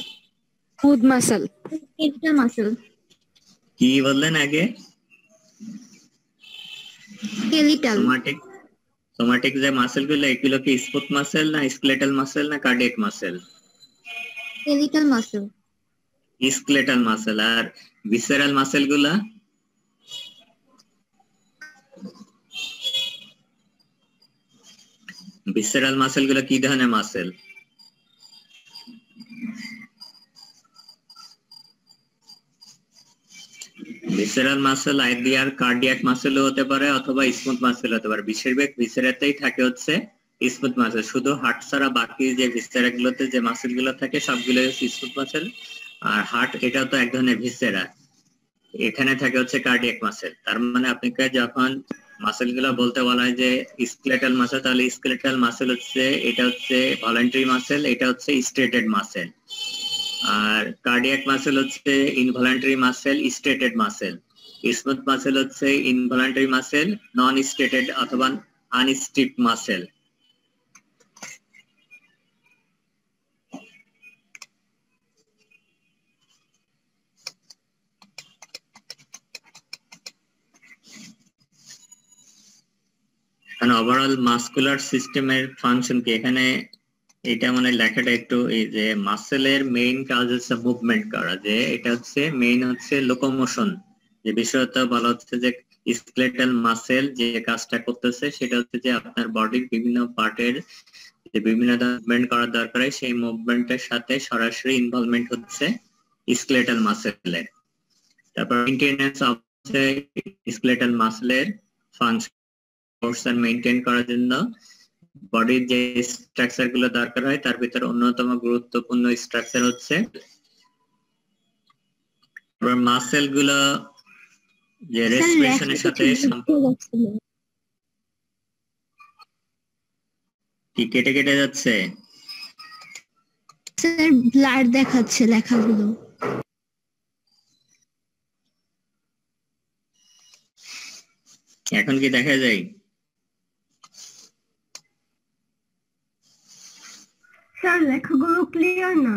Smooth muscle. Skeletal muscle. কি বললেন আগে? স্কেলেটাল। সোমাটিক যে মাসেল গুলো এগুলো কি স্মুথ মাসেল না স্কেলেটাল মাসেল না cardiac muscle? Skeletal muscle. Skeletal muscle. আর ভিসেরাল মাসেল গুলা? ভিসেরাল মাসেল গুলো কি ধরনের মাসেল? ভিসেরাল মাসেল আইডিয়ার কার্ডিয়াক মাসেলও হতে পারে অথবা স্মুথ মাসেল হতে পারে। বেশিরভাগ ভিসেরাতেই থাকে হচ্ছে স্মুথ মাসেল, শুধু হার্ট ছাড়া বাকি যে ভিসেরা গুলোতে যে মাসেল গুলো থাকে সবগুলো স্মুথ মাসেল। আর হার্ট এটা তো এক ধরনের ভিসেরা, এখানে থাকে হচ্ছে কার্ডিয়াক মাসেল। তার মানে আপনাকে যখন মাসেল গুলো বলতে বলা হয় যে স্কেলেটাল মাসেল, তাহলে স্কেলেটাল মাসেল হচ্ছে এটা হচ্ছে ভলান্টারি মাসেল, এটা হচ্ছে স্টেটেড মাসেল। আর কার্ডিয়াক মাসেল হচ্ছে involuntary muscle, stated muscle. Smooth muscle হচ্ছে ইনভলান্টারি মাসেল, নন স্টেটেড অথবা আনস্টিফড মাসেল। এখানে ওভারঅল মাসকুলার সিস্টেমের ফাংশন কি? এখানে এটা মানে লেখাটা একটু, এই যে মাসেলের মেইন কাজ হচ্ছে মুভমেন্ট করা, যে এটা হচ্ছে মেইন হচ্ছে লোকোমোশন। যে বিষয়টা বলা হচ্ছে যে স্কেলেটাল মাসেল যে কাজটা করতেছে সেটা হচ্ছে যে আপনার বডির বিভিন্ন পার্টের যে বিভিন্ন মুভমেন্ট করার দরকার হয় সেই মুভমেন্টের সাথে সরাসরি ইনভলভমেন্ট হচ্ছে স্কেলেটাল মাসেলের। তারপর মেইনটেনেন্স অফ স্কেলেটাল মাসেলের ফাংশন মেইনটেইন করার জন্য বডির যে স্ট্রাকচার গুলো দরকার হয় তার ভিতরে অন্যতম গুরুত্বপূর্ণ স্ট্রাকচার হচ্ছে মাসেল গুলো যে রেসপিরেশনের সাথে কি কেটে কেটে যাচ্ছে? স্যার ব্লার দেখাচ্ছে লেখাগুলো। এখন কি দেখা যায়? স্যার লেখাগুলো ক্লিয়ার না।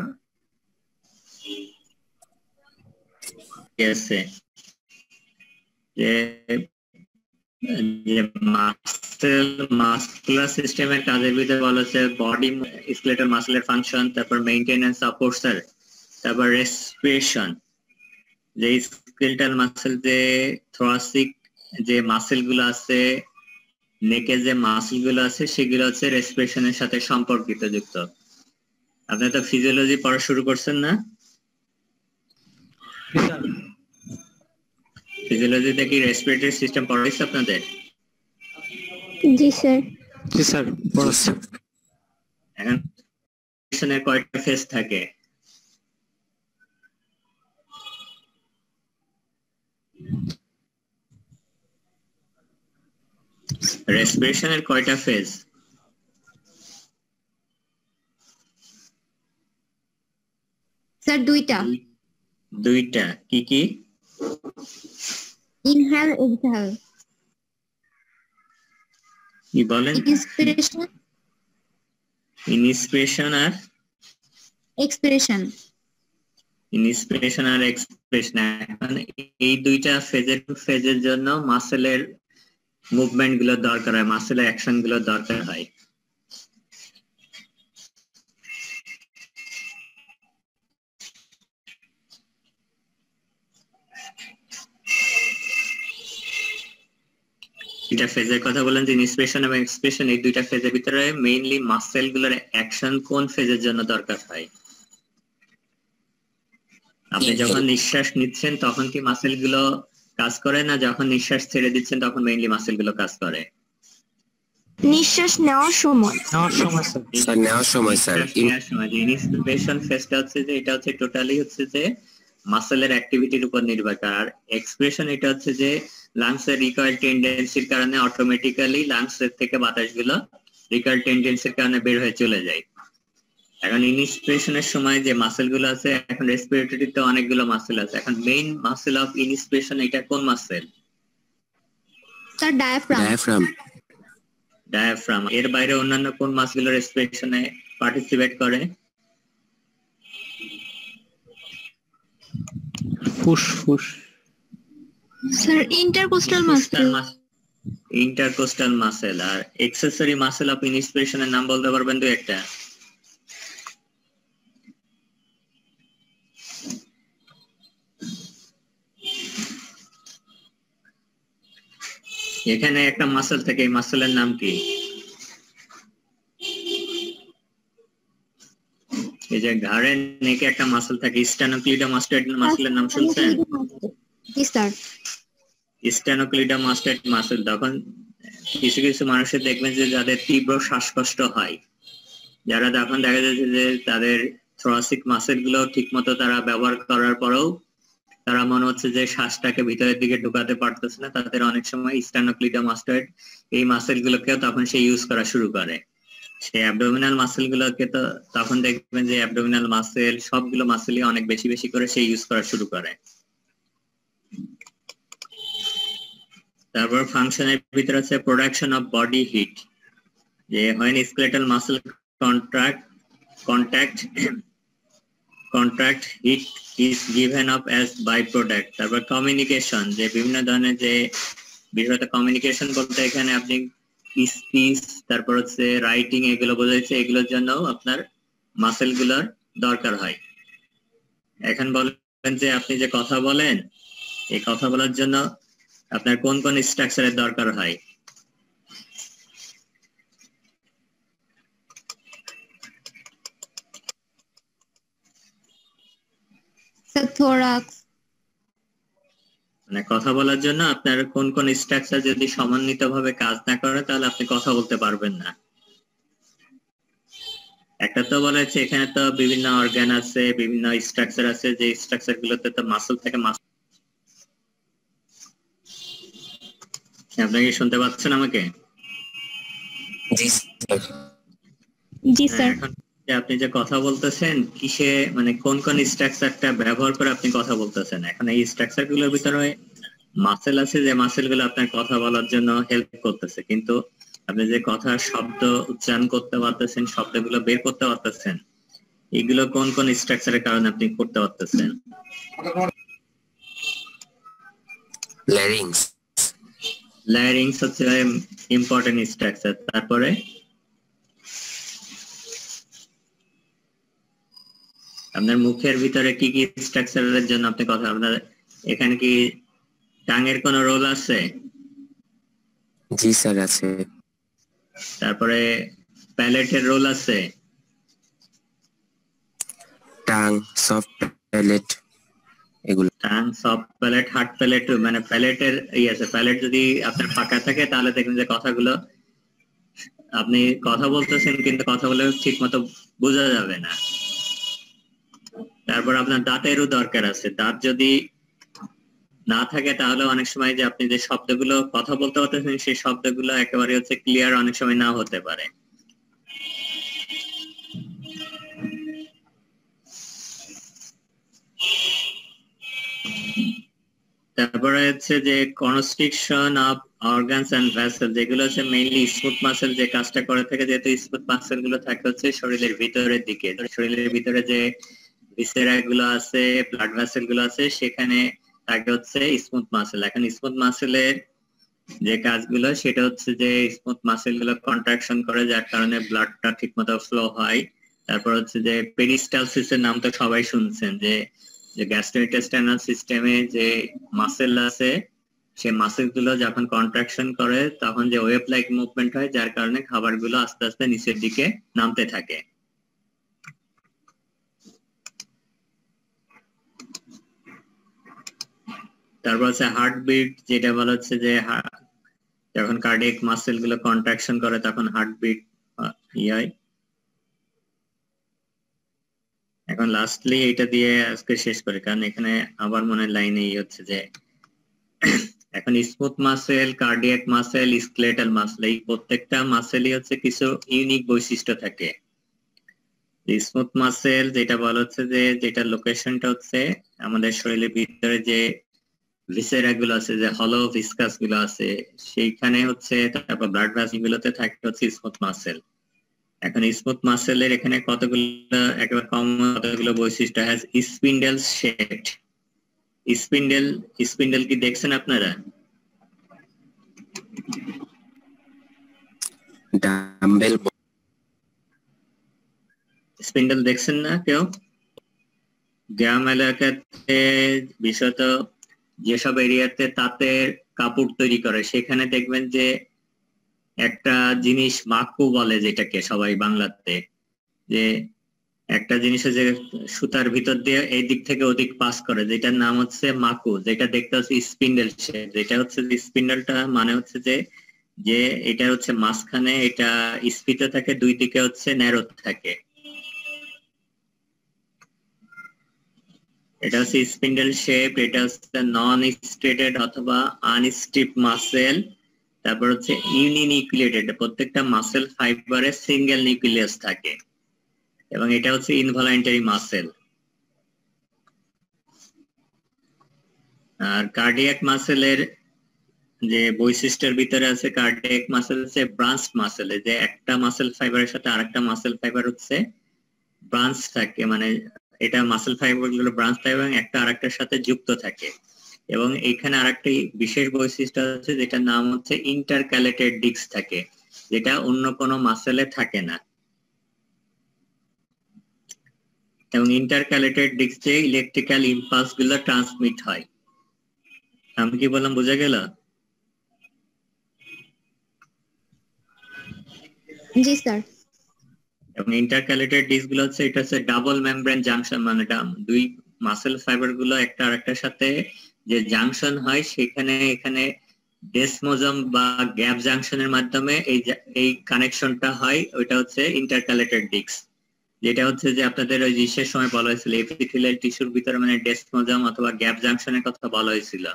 আছে যে মাসকুলার সিস্টেমের কাজের ভিতরে বলা হচ্ছে বডি স্কেলেটাল মাসেলের ফাংশন, তারপর মেইনটেনেন্স অফ পোস্চার, তারপর রেসপিরেশন। যে স্কেলেটাল মাসেল যে থোরাসিক যে মাসেল গুলো আছে, নেকে যে মাসেল গুলো আছে সেগুলো হচ্ছে রেসপিরেশনের সাথে সম্পর্কিত যুক্ত। আপনি তো ফিজিওলজি পড়া শুরু করছেন না? ফিজিওলজিতে কি রেসপিরেটরি সিস্টেম পড়াইছে আপনাদের? জি স্যার। জি স্যার, পড়াচ্ছি। এখন কয়টা ফেজ থাকে? রেসপিরেশনের কয়টা ফেজ? স্যার দুইটা। দুইটা, কি কি? Inhale exhale. কি বলেন? ইন্সপিরেশন ইনস্পিরেশন আর এক্সপিরেশন। ইনস্পিরেশন আর এক্সপ্রেশন। এখন এই দুইটা ফেজের জন্য মাসেলের মুভমেন্ট গুলো দরকার হয়, মাসেলের অ্যাকশন গুলো দরকার হয়। দুইটা ফেজের কথা বলেন যে ইনস্পিরেশন এবং এক্সপ্রেশন, এই দুইটা ফেজের ভিতরে মেইনলি মাসেল গুলোর অ্যাকশন কোন ফেজের জন্য দরকার হয়? আপনি যখন নিঃশ্বাস নিচ্ছেন তখন কি মাসেল গুলো কাজ করে, না যখন নিঃশ্বাস ছেড়ে দিচ্ছেন তখন মেইনলি মাসেল গুলো কাজ করে? নিঃশ্বাস নেওয়ার সময়। স্যার নেওয়ার সময় স্যার। যে ইনস্পিরেশন ফেজটা হচ্ছে যে এটা হচ্ছে টোটালি হচ্ছে যে মাসেলের অ্যাক্টিভিটির উপর নির্ভর করে, আর এক্সপ্রেশন এটা হচ্ছে যে লাংসের রিকয়েল টেন্ডেন্সির কারণে অটোমেটিক্যালি লাংসের থেকে বাতাসগুলো রিকয়েল টেন্ডেন্সির কারণে বের হয়ে চলে যায়। এখন ইনস্পিরেশনের সময় যে মাসেল গুলো আছে, এখন রেসপিরেটরিতে অনেকগুলো মাসেল আছে, এখন মেইন মাসেল অফ ইনস্পিরেশন এটা কোন মাসেল? Sir diaphragm. ডায়াফ্রাম। এর বাইরে অন্যান্য কোন মাসগুলো রেসপিরেশনে পার্টিসিপেট করে? ফুসফুস। Sir intercostal muscle. Intercostal muscle. আর এক্সেসরি মাসেল অফ ইনস্পিরেশনের নাম বলতে পারবেন দুই একটা? এখানে একটা মাসেল থাকে, এই মাসেলের নাম কি? এই যে ঘাড়ের নেকে একটা মাসেল থাকে, স্টেনোক্লিডোমাস্টোয়েড মাসেলের নাম শুনছেন? জি স্যার। স্টেনোক্লিডোমাস্টোয়েড মাসেল। তখন কিছু কিছু মানুষের দেখবেন যে যাদের তীব্র শ্বাসকষ্ট হয়, যারা তখন দেখা যাচ্ছে যে তাদের থোরাসিক মাসেল গুলো ঠিক মতো তারা ব্যবহার করার পরেও তারা মনে হচ্ছে যে শ্বাসটাকে ভিতরের দিকে ঢুকাতে পারতেছে না, তাদের অনেক সময় স্টেনোক্লিডোমাস্টোয়েড এই মাসেল গুলোকেও তখন সে ইউজ করা শুরু করে। সেই অ্যাবডোমিনাল মাসেল গুলোকে তো তখন দেখবেন যে অ্যাবডোমিনাল মাসেল সবগুলো মাসেলই অনেক বেশি বেশি করে সে ইউজ করা শুরু করে। তারপর ফাংশনের ভিতরে আছে প্রোডাকশন অফ বডি হিট, যে when skeletal muscle contract heat is given up as byproduct। তারপর কমিউনিকেশন, যে বিভিন্ন ধরনের যে বিষয়ত কমিউনিকেশন বলতে এখানে আপনি স্পিচ, তারপর হচ্ছে রাইটিং, এগুলো বোঝাচ্ছে, এগুলোর জন্য আপনার মাসেল গুলোর দরকার হয়। এখন বলেন যে আপনি যে কথা বলেন, এই কথা বলার জন্য আপনার কোন কোন স্ট্রাকচারের দরকার হয়? Sir thorax. মানে কথা বলার জন্য আপনার কোন কোন স্ট্রাকচার যদি সমন্বিতভাবে কাজ না করে তাহলে আপনি কথা বলতে পারবেন না। একটা তো বলেছে এখানে তো বিভিন্ন অর্গান আছে, বিভিন্ন স্ট্রাকচার আছে, যে স্ট্রাকচার গুলোতে তো মাসল থাকে। আপনি কি শুনতে পাচ্ছেন আমাকে? জি স্যার। জি স্যার। এখন আপনি যে কথা বলতেছেন কিসে, মানে কোন কোন স্ট্রাকচারটা ব্যবহার করে আপনি কথা বলতেছেন? এখন এই স্ট্রাকচার গুলোর ভিতরে মাসেল আছে, যে মাসেল গুলো আপনার কথা বলার জন্য হেল্প করতেছে, কিন্তু আপনি যে কথার শব্দ উচ্চারণ করতে পারতেছেন, শব্দগুলো বের করতে পারতেছেন, এগুলো কোন কোন স্ট্রাকচারের কারণে আপনি করতে পারতেছেন? ল্যারিংস। ল্যারিংস হচ্ছে ইম্পর্টেন্ট স্ট্রাকচার। তারপরে আপনার মুখের ভিতরে কি কি স্ট্রাকচারের জন্য আপনি কথা, আপনার এখানে কি টাঙের কোনো রোল আছে? জি স্যার আছে। তারপরে প্যালেটের রোল আছে? টাং, সফট প্যালেট, এগুলো। Tongue, soft palate, hard palate, মানে প্যালেটের আছে। প্যালেট যদি আপনার ফাঁকা থাকে তাহলে দেখবেন যে কথাগুলো আপনি কথা বলতেছেন কিন্তু কথাগুলো ঠিক মতো বোঝা যাবে না। তারপর আপনার দাঁতেরও দরকার আছে। দাঁত যদি না থাকে তাহলে অনেক সময় যে আপনি যে শব্দগুলো কথা বলতে পারতেছেন সেই শব্দগুলো একেবারে হচ্ছে ক্লিয়ার অনেক সময় না হতে পারে। তারপরে হচ্ছে যে constriction of organs and vessel, যেগুলো হচ্ছে মেইনলি স্মুথ মাসেল যে কাজটা করে থাকে, যেহেতু স্মুথ মাসেল গুলো থাকে হচ্ছে শরীরের ভিতরের দিকে, শরীরের ভিতরে যে ভিসেরা গুলো আছে, ব্লাড ভেসেল গুলো আছে, সেখানে থাকে হচ্ছে স্মুথ মাসেল। এখন স্মুথ মাসেলের যে কাজগুলো সেটা হচ্ছে যে স্মুথ মাসেল গুলো কন্ট্রাকশন করে, যার কারণে ব্লাডটা ঠিকমতো ফ্লো হয়। তারপর হচ্ছে যে পেরিস্টালসিসের নাম তো সবাই শুনছেন, যে গ্যাস্ট্রোইন্টেস্টাইনাল সিস্টেমে যে মাসেল আছে সেই মাসেল গুলো যখন কন্ট্রাকশন করে তখন যে ওয়েভ লাইক মুভমেন্ট হয়, যার কারণে খাবারগুলো আস্তে আস্তে নিচের দিকে নামতে থাকে। তারপর হচ্ছে হার্টবিট, যেটা বলা হচ্ছে যে যখন কার্ডিয়াক মাসেল গুলো কন্ট্রাকশন করে তখন হার্টবিট হয়। এখন লাস্টলি এটা দিয়ে আজকে শেষ করি, কারণ এখানে আবার মনে লাইনে হচ্ছে যে এখন smooth muscle, cardiac muscle, skeletal muscle, এই প্রত্যেকটা মাসেলই হচ্ছে কিছু ইউনিক বৈশিষ্ট্য থাকে। স্মুথ মাসেল যেটা বলা হচ্ছে যে যেটা লোকেশনটা হচ্ছে আমাদের শরীরের ভিতরে যে ভিসেরা গুলো আছে, যে হলো ভিসকাস গুলো আছে সেইখানে হচ্ছে, তারপর ব্লাড ভেসেল গুলোতে থাকে হচ্ছে স্মুথ মাসেল। এখন স্মুথ মাসেলের এখানে কতগুলো একেবারে কমন কতগুলো বৈশিষ্ট্য, হ্যাজ স্পিন্ডেল শেপড। স্পিন্ডেল কি দেখছেন আপনারা? ডাম্বেল স্পিন্ডেল দেখছেন না কেউ? গ্রাম এলাকাতে বিশেষত যেসব এরিয়াতে তাঁতের কাপড় তৈরি করে সেখানে দেখবেন যে একটা জিনিস মাকু বলে, যেটাকে সবাই বাংলাতে, যে একটা জিনিসে যে সুতার ভিতর দিয়ে এই দিক থেকে ওদিক পাস করে, যেটার নাম হচ্ছে মাকু, যেটা দেখতে হচ্ছে স্পিন্ডেল শেপ। যেটা হচ্ছে যে স্পিন্ডেলটা মানে হচ্ছে যে যে এটা হচ্ছে মাঝখানে এটা স্ফীত থাকে, দুই দিকে হচ্ছে ন্যারো থাকে, এটা হচ্ছে স্পিন্ডেল শেপ। এটা হচ্ছে নন স্ট্রেটেড অথবা আনস্ট্রিপ মাসেল। তারপর হচ্ছে ইউনিনিউক্লিয়েটেড, প্রত্যেকটা মাসেল ফাইবারে সিঙ্গেল নিউক্লিয়াস থাকে, এবং এটা হচ্ছে ইনভলান্টারি মাসেল। আর কার্ডিয়াক মাসেলের যে বৈশিষ্ট্যের ভিতরে আছে, কার্ডিয়াক মাসেল হচ্ছে ব্রাঞ্চ মাসেল, যে একটা মাসেল ফাইবারের সাথে আরেকটা মাসেল ফাইবার হচ্ছে ব্রাঞ্চ থাকে, মানে এটা মাসেল ফাইবার গুলো ব্রাঞ্চ থাকে এবং একটা আরেকটার সাথে যুক্ত থাকে। এবং এখানে আরেকটি বিশেষ বৈশিষ্ট্য আছে যেটার নাম হচ্ছে ইন্টারক্যালেটেড ডিস্ক থাকে, যেটা অন্য কোনো মাসেলে থাকে না। এবং ইন্টারক্যালেটেড ডিস্কে ইলেকট্রিক্যাল ইম্পালস গুলো ট্রান্সমিট হয়। আমি কি বললাম, বোঝা গেল? জি স্যার। এবং ইন্টারক্যালেটেড ডিস্ক গুলো হচ্ছে, এটা হচ্ছে ডাবল মেমব্রেন জাংশন, মানে দুই মাসেল ফাইবার গুলো একটা আরেকটার সাথে যে জাংশন হয় সেখানে এখানে ডেসমোজম বা গ্যাপ জাংশনের মাধ্যমে এই কানেকশনটা হয়, ওইটা হচ্ছে ইন্টারক্যালেটেড ডিস্ক। যেটা হচ্ছে যে আপনাদের ওই রিসের সময় বলা হয়েছিল এপিথেলিয়াল টিস্যুর ভিতরে মানে ডেসমোজম অথবা গ্যাপ জাংশনের কথা বলা হয়েছিল।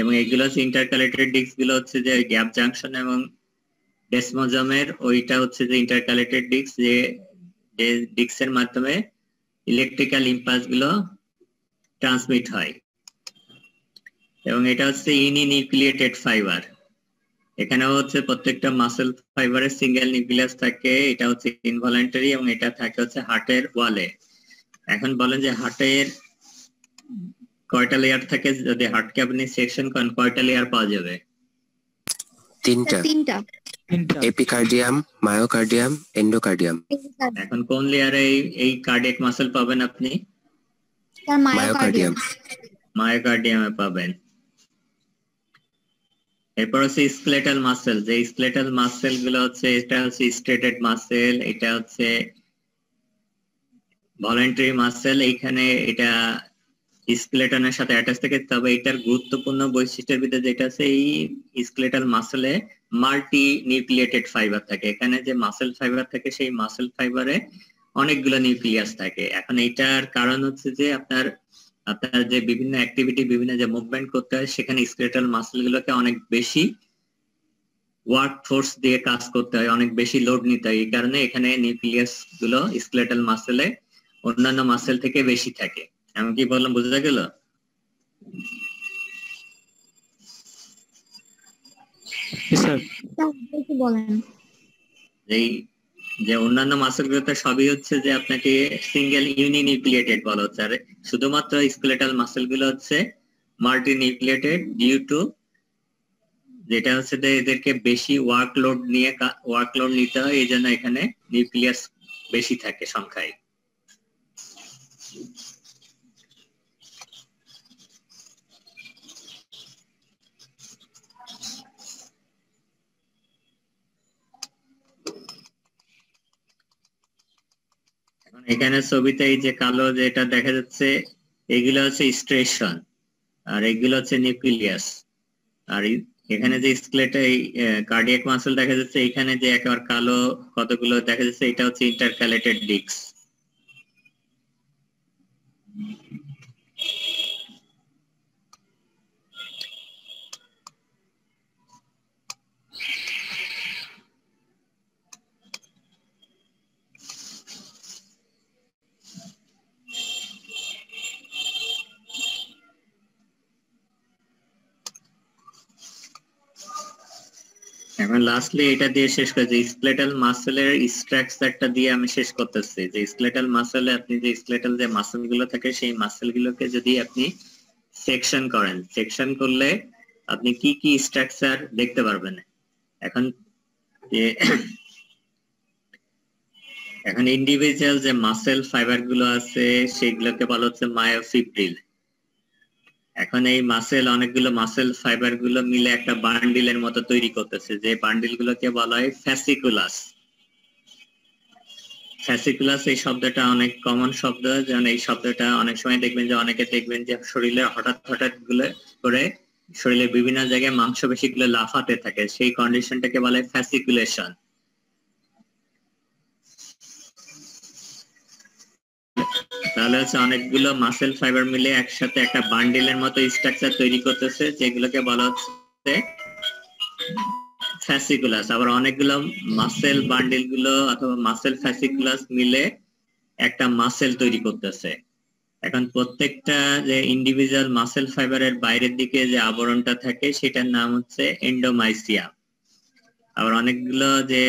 এবং এগুলো হচ্ছে ইন্টারক্যালেটেড ডিস্ক গুলো হচ্ছে যে গ্যাপ জাংশন এবং ডেসমোজমের ওইটা হচ্ছে যে ইন্টারক্যালেটেড ডিস্ক, যে ডিস্কের মাধ্যমে ইলেকট্রিক্যাল ইম্পালস গুলো ট্রান্সমিট হয়। এবং এটা হচ্ছে ইউনিনিউক্লিয়েটেড ফাইবার, এখানেও হচ্ছে প্রত্যেকটা মাসেল ফাইবারে সিঙ্গেল নিউক্লিয়াস থাকে, এটা হচ্ছে ইনভলান্টারি এবং এটা থাকে হচ্ছে হার্টের ওয়ালে। এখন বলেন যে হার্টের কয়টা লেয়ার থাকে? যদি হার্টকে আপনি সেকশন করেন কয়টা লেয়ার পাওয়া যাবে? তিনটা। Epicardium, myocardium, endocardium. এখন কোন লেয়ারে এই কার্ডিয়াক মাসেল পাবেন আপনি? মায়োকার্ডিয়াম। মায়োকার্ডিয়ামে পাবেন। এরপর হচ্ছে স্কেলেটাল মাসেল, যে স্কেলেটাল মাসেল গুলো হচ্ছে এটা হচ্ছে স্ট্রেটেড মাসেল, এটা হচ্ছে ভলান্টারি মাসেল, এইখানে এটা স্কেলেটনের সাথে অ্যাটাচ থাকে। তবে এটার গুরুত্বপূর্ণ বৈশিষ্ট্যের ভিতরে যেটা আছে, এই স্কেলেটাল মাসেলে মাল্টি নিউক্লিয়েটেড ফাইবার থাকে, এখানে যে মাসেল ফাইবার থাকে সেই মাসেল ফাইবারে অনেকগুলো নিউক্লিয়াস থাকে। এখন এটার কারণ হচ্ছে যে আপনার আপনার যে বিভিন্ন অ্যাক্টিভিটি, বিভিন্ন যে মুভমেন্ট করতে হয়, সেখানে স্কেলেটাল মাসল গুলোকে অনেক বেশি ওয়ার্ক ফোর্স দিয়ে কাজ করতে হয়, অনেক বেশি লোড নিতে হয়। এই কারণে এখানে নিউক্লিয়াস গুলো স্কেলেটাল মাসেলে অন্যান্য মাসেল থেকে বেশি থাকে। আমি কি বললাম, বোঝা গেল? স্যার বলেন। এই যে অন্যান্য মাসেল গুলোতে সবই হচ্ছে যে আপনাকে সিঙ্গেল ইউনিনিউক্লিয়েটেড বলা হচ্ছে, আর শুধুমাত্র স্কেলেটাল মাসেল গুলো হচ্ছে মাল্টি নিউক্লিয়েটেড ডিউ টু, যেটা হচ্ছে যে এদেরকে বেশি ওয়ার্কলোড নিতে হয়, এই জন্য এখানে নিউক্লিয়াস বেশি থাকে সংখ্যায়। এখানে ছবিতে এই যে কালো যেটা দেখা যাচ্ছে, এগুলো হচ্ছে স্ট্রেশন, আর এগুলো হচ্ছে নিউক্লিয়াস। আর এখানে যে স্কেলেটাল কার্ডিয়াক মাসল দেখা যাচ্ছে, এখানে যে একেবারে কালো কতগুলো দেখা যাচ্ছে, এটা হচ্ছে ইন্টারক্যালেটেড ডিস্ক। এখন লাস্টলি এটা দিয়ে শেষ করেছি, স্কেলেটাল মাসলের স্ট্রাকচারটা দিয়ে আমি শেষ করতেছি। যে স্কেলেটাল মাসলে আপনি যে স্কেলেটাল যে মাসল গুলো থাকে, সেই মাসল গুলোকে যদি আপনি সেকশন করেন, সেকশন করলে আপনি কি কি স্ট্রাকচার দেখতে পারবেন। এখন ইন্ডিভিজুয়াল যে মাসেল ফাইবার গুলো আছে, সেগুলোকে বলা হচ্ছে মায়োফিব্রিল। এখন এই মাসেল, অনেকগুলো মাসেল ফাইবার গুলো মিলে একটা বান্ডিলের মতো তৈরি করতেছে, যে বান্ডিল গুলোকে বলা হয় ফ্যাসিকুলাস। ফ্যাসিকুলাস এই শব্দটা অনেক কমন শব্দ, যেমন এই শব্দটা অনেক সময় দেখবেন যে অনেকে দেখবেন যে শরীরে হঠাৎ হঠাৎ গুলো করে শরীরের বিভিন্ন জায়গায় মাংসপেশি গুলো লাফাতে থাকে, সেই কন্ডিশনটাকে বলা হয় ফ্যাসিকুলেশন। তাহলে হচ্ছে অনেকগুলো মাসেল ফাইবার মিলে একসাথে একটা বান্ডিলের মতো স্ট্রাকচার তৈরি করতেছে, যেগুলোকে বলা হচ্ছে ফ্যাসিকুলাস। আবার অনেকগুলো মাসেল বান্ডিল গুলো অথবা মাসেল ফ্যাসিকুলাস মিলে একটা মাসেল তৈরি করতেছে। এখন প্রত্যেকটা যে ইন্ডিভিজুয়াল মাসেল ফাইবারের বাইরের দিকে যে আবরণটা থাকে, সেটার নাম হচ্ছে এন্ডোমাইসিয়াম। আবার অনেকগুলো যে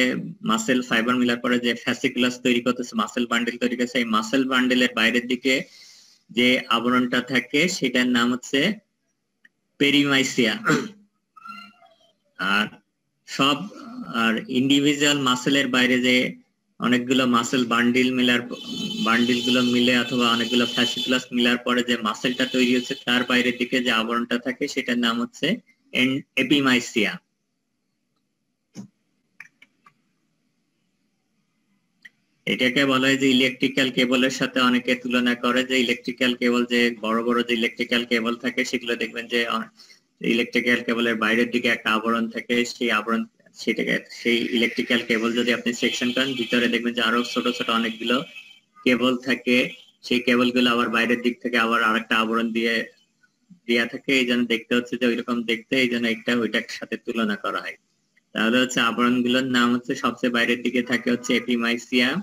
মাসেল ফাইবার মিলার পরে যে ফ্যাসিকুলাস তৈরি করতেছে, মাসেল বান্ডিল তৈরি করতেছে, এই মাসেল বান্ডিলের বাইরের দিকে যে আবরণটা থাকে, সেটার নাম হচ্ছে পেরিমাইসিয়া। আর ইন্ডিভিজুয়াল মাসেলের বাইরে যে অনেকগুলো মাসেল বান্ডিল গুলো মিলে অথবা অনেকগুলো ফ্যাসিকুলাস মিলার পরে যে মাসেলটা তৈরি হচ্ছে, তার বাইরের দিকে যে আবরণটা থাকে, সেটার নাম হচ্ছে এপিমাইসিয়া। এটাকে বলা হয় যে ইলেকট্রিক্যাল কেবলের সাথে অনেকে তুলনা করে, যে ইলেকট্রিক্যাল কেবল যে বড় বড় যে ইলেকট্রিক্যাল কেবল থাকে, সেগুলো দেখবেন যে ইলেকট্রিক্যাল কেবলের বাইরের দিকে একটা আবরণ থাকে, সেই ইলেকট্রিক্যাল কেবল যদি আপনি সেকশন করেন, ভিতরে দেখবেন যে আরো ছোট ছোট অনেকগুলো কেবল থাকে, সেই কেবলগুলো আবার বাইরের দিক থেকে আবার আরেকটা আবরণ দেয়া থাকে, এই জন্য দেখতে হচ্ছে যে ওইরকম দেখতে, এই জন্য ওইটার সাথে তুলনা করা হয়। তাহলে হচ্ছে আবরণগুলোর নাম হচ্ছে, সবচেয়ে বাইরের দিকে থাকে হচ্ছে এপিমাইসিয়াম,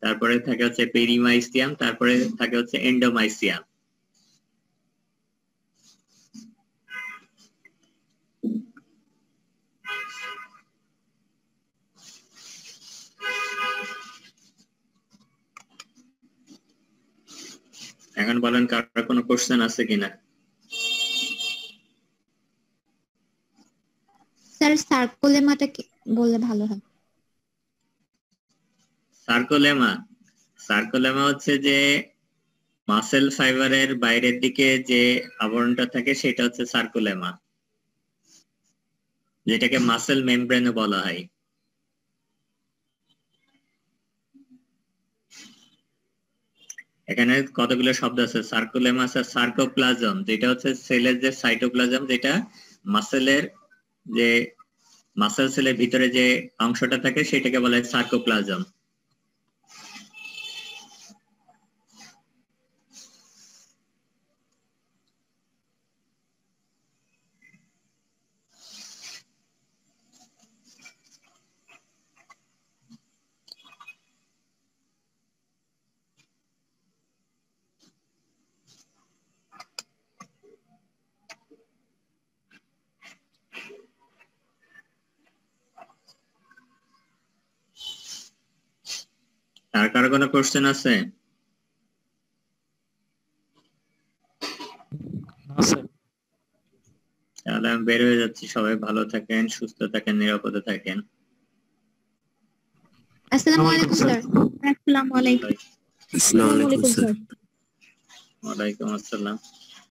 তারপরে থাকে হচ্ছে পেরিমাইসিয়াম, তারপরে থাকে হচ্ছে এন্ডোমাইসিয়াম। এখন বলেন, কার কোনো কোশ্চেন আছে কিনা? স্যার সার্কোলেমাটা কি বললে ভালো হয়? সার্কোলেমা হচ্ছে যে মাসেল ফাইবারের বাইরের দিকে যে আবরণটা থাকে, সেটা হচ্ছে সার্কোলেমা, যেটাকে মাসেল মেমব্রেনও বলা হয়। এখানে কতগুলো শব্দ আছে, সার্কোলেমা আছে, সার্কোপ্লাজম, যেটা হচ্ছে সেলের যে সাইটোপ্লাজম, যেটা মাসেল সেলের ভিতরে যে অংশটা থাকে, সেটাকে বলা হয় সার্কোপ্লাজম। আর কারো কোনো কোশ্চেন আছে? না স্যার। তাহলে আমি বের হয়ে যাচ্ছি। সবাই ভালো থাকেন, সুস্থ থাকেন, নিরাপদে থাকেন। আসসালামু আলাইকুম স্যার। আসসালামু আলাইকুম। আসসালামু আলাইকুম স্যার। ওয়ালাইকুম আসসালাম।